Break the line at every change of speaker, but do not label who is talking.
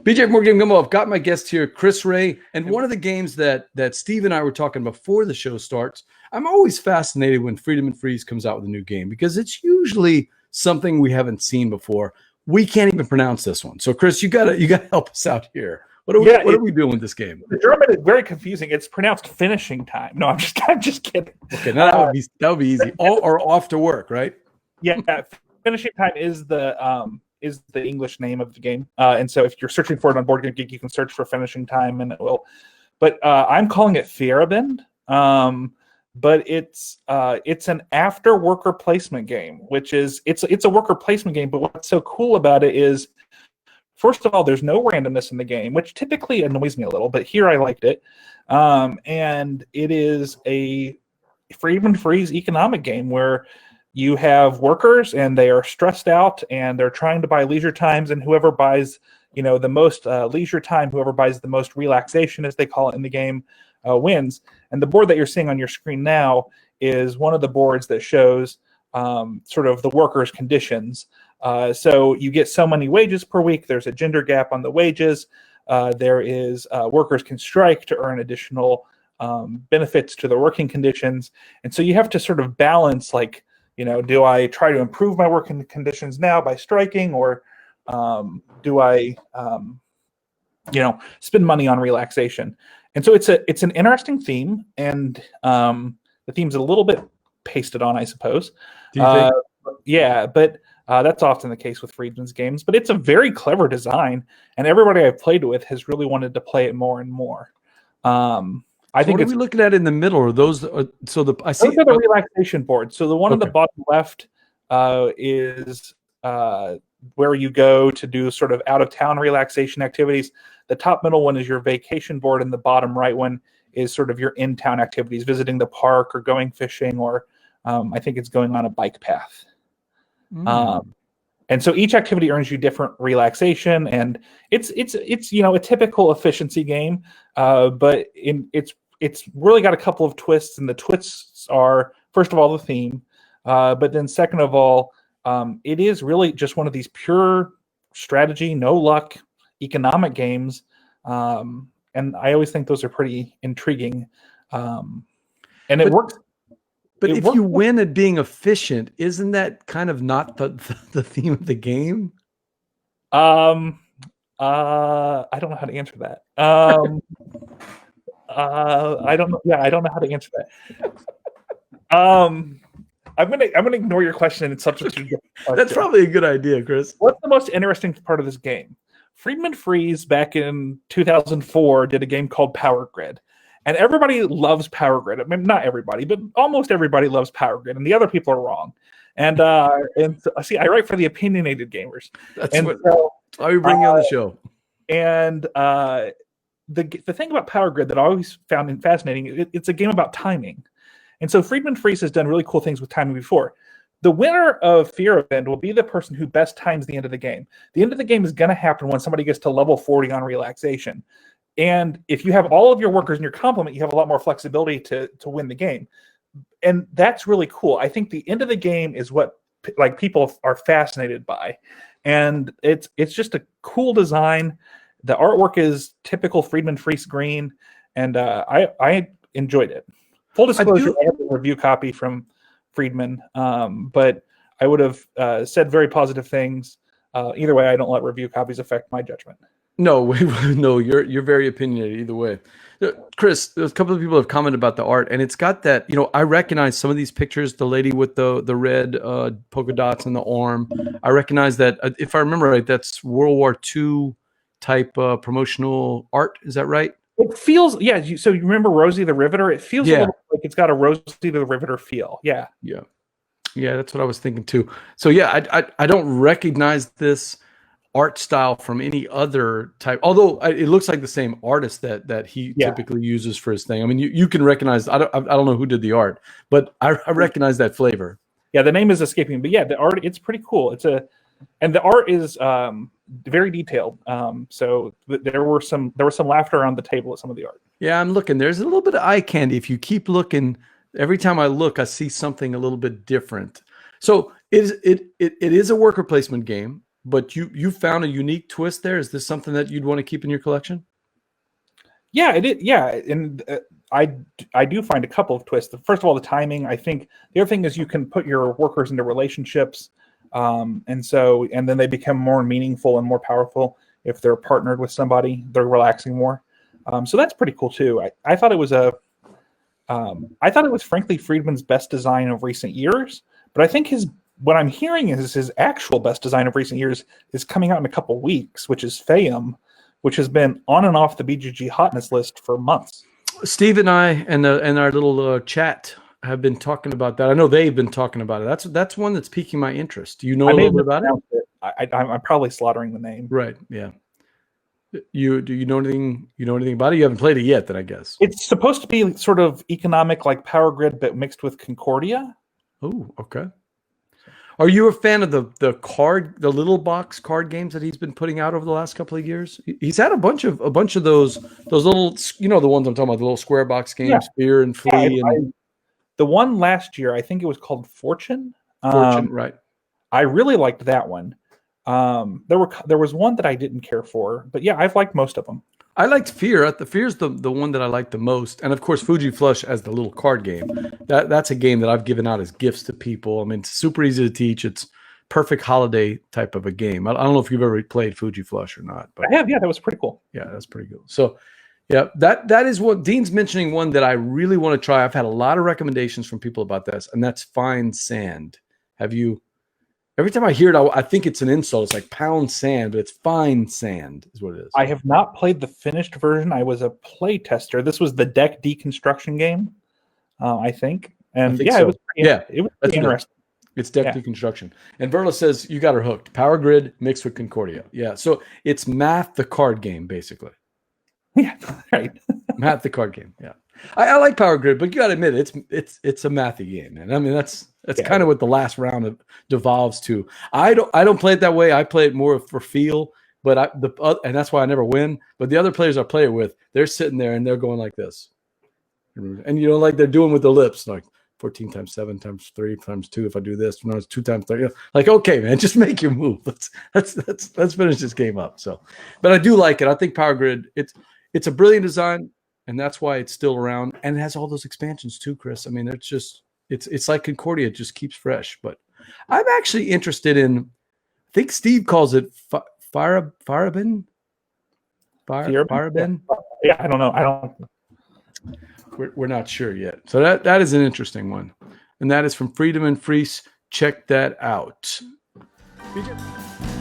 BJ from Game Gumbo. I've got my guest here, Chris Wray, and one of the games that Steve and I were talking before the show starts. I'm always fascinated when Friedemann Friese comes out with a new game because it's usually something we haven't seen before. We can't even pronounce this one. So, Chris, you gotta help us out here. What are we doing with this game?
The German is very confusing. It's pronounced finishing time. No, I'm just kidding.
Okay, now that would be easy. Or off to work, right?
Yeah, finishing time is the English name of the game. And so if you're searching for it on Board Game Geek, you can search for finishing time and it will. But I'm calling it Feierabend. But it's an after worker placement game, which is it's a worker placement game. But what's so cool about it is, first of all, there's no randomness in the game, which typically annoys me a little, but here I liked it. And it is a Friedemann Friese economic game where you have workers and they are stressed out and they're trying to buy leisure times, and whoever buys, the most leisure time, whoever buys the most relaxation, as they call it in the game, wins. And the board that you're seeing on your screen now is one of the boards that shows sort of the workers' conditions. So you get so many wages per week. There's a gender gap on the wages. There is workers can strike to earn additional benefits to their working conditions. And so you have to sort of balance, like, do I try to improve my working conditions now by striking, or do I, spend money on relaxation? And so it's an interesting theme, and the theme's a little bit pasted on, I suppose.
Do you think?
Yeah, but that's often the case with Friedman's games. But it's a very clever design, and everybody I've played with has really wanted to play it more and more. I think
what are we looking at in the middle? Are those those are the
relaxation boards. So the one on the bottom left is where you go to do sort of out of town relaxation activities. The top middle one is your vacation board, and the bottom right one is sort of your in town activities, visiting the park or going fishing, or I think it's going on a bike path. And so each activity earns you different relaxation, and it's a typical efficiency game, but it's really got a couple of twists, and the twists are, first of all, the theme, but then second of all, it is really just one of these pure strategy, no luck economic games, and I always think those are pretty intriguing, and it works.
But if you win at being efficient, isn't that kind of not the theme of the game?
I don't know how to answer that. I don't know. Yeah, I don't know how to answer that. I'm gonna ignore your question and substitute.
That's probably a good idea, Chris.
What's the most interesting part of this game? Friedemann Friese back in 2004 did a game called Power Grid. And everybody loves Power Grid. I mean, not everybody, but almost everybody loves Power Grid, and the other people are wrong. And see, I write for the Opinionated Gamers.
That's why we bring you on the show.
And the thing about Power Grid that I always found fascinating, it's a game about timing. And so Friedemann Friese has done really cool things with timing before. The winner of Feierabend will be the person who best times the end of the game. The end of the game is going to happen when somebody gets to level 40 on relaxation. And if you have all of your workers in your complement, you have a lot more flexibility to win the game. And that's really cool. I think the end of the game is what people are fascinated by. And it's just a cool design. The artwork is typical Friedemann Friese green. And I enjoyed it. Full disclosure, I have a review copy from Friedemann. But I would have said very positive things. Either way, I don't let review copies affect my judgment.
No, you're very opinionated either way. Chris, a couple of people have commented about the art, and it's got that, I recognize some of these pictures, the lady with the red polka dots on the arm. I recognize that, if I remember right, that's World War II type promotional art. Is that right?
It feels, yeah. So you remember Rosie the Riveter? It feels a little like it's got a Rosie the Riveter feel. Yeah.
Yeah. Yeah, that's what I was thinking too. So yeah, I don't recognize this art style from any other type, although it looks like the same artist that he typically uses for his thing. I mean, you can recognize, I don't know who did the art, but I recognize that flavor.
Yeah, the name is escaping me, but yeah, the art, it's pretty cool. And the art is very detailed. So there was some laughter around the table at some of the art.
Yeah, I'm looking. There's a little bit of eye candy. If you keep looking, every time I look, I see something a little bit different. So It is a worker placement game, but you found a unique twist there. Is this something that you'd want to keep in your collection?
Yeah, it is. Yeah, and I do find a couple of twists. First of all, the timing. I think the other thing is you can put your workers into relationships, and then they become more meaningful and more powerful if they're partnered with somebody. They're relaxing more. So that's pretty cool too. I thought it was frankly Friedemann's best design of recent years. But I think what I'm hearing is his actual best design of recent years is coming out in a couple weeks, which is Feierabend, which has been on and off the BGG hotness list for months. Steve
and I and our little chat have been talking about that. I know they've been talking about it. That's one that's piquing my interest. Do you know a little bit about it?
I'm probably slaughtering the name.
Right. Yeah. Do you know anything? You know anything about it? You haven't played it yet, then I guess.
It's supposed to be sort of economic, like Power Grid, but mixed with Concordia.
Oh, okay. Are you a fan of the little box card games that he's been putting out over the last couple of years? He's had a bunch of those little, the ones I'm talking about, the little square box games, Fear and Flee.
The one last year, I think it was called Fortune.
Right.
I really liked that one. There was one that I didn't care for, but yeah, I've liked most of them.
I liked Fear. The Fear's the one that I liked the most, and of course, Fuji Flush as the little card game. That's a game that I've given out as gifts to people. I mean, it's super easy to teach. It's perfect holiday type of a game. I don't know if you've ever played Fuji Flush or not, but
I have. Yeah, that was pretty cool.
Yeah, that's pretty cool. So, yeah, that is what Dean's mentioning. One that I really want to try. I've had a lot of recommendations from people about this, and that's Fine Sand. Have you? Every time I hear it, I think it's an insult. It's like pound sand, but it's fine sand is what it is.
I have not played the finished version. I was a play tester. This was the deck deconstruction game, I think. And
so.
It was pretty interesting.
It's deck deconstruction. And Verla says you got her hooked. Power Grid mixed with Concordia. Yeah, so it's Math the card game, basically.
Yeah, right.
Math the card game, yeah. I like Power Grid, but you got to admit it's a mathy game, man. I mean that's kind of what the last round devolves to. I don't play it that way. I play it more for feel, but and that's why I never win. But the other players I play it with, they're sitting there and they're going like this, and like they're doing with their lips, like 14 times 7 times 3 times 2. If I do this, no, it's 2 times 3. Like, okay, man, just make your move. Let's finish this game up. So, but I do like it. I think Power Grid it's a brilliant design. And that's why it's still around, and it has all those expansions too, Chris. I mean, it's like Concordia, it just keeps fresh. But I'm actually interested in. I think Steve calls it Feierabend. Feierabend.
Yeah, I don't know.
We're not sure yet. So that is an interesting one, and that is from Friedemann Friese. Check that out. BJ?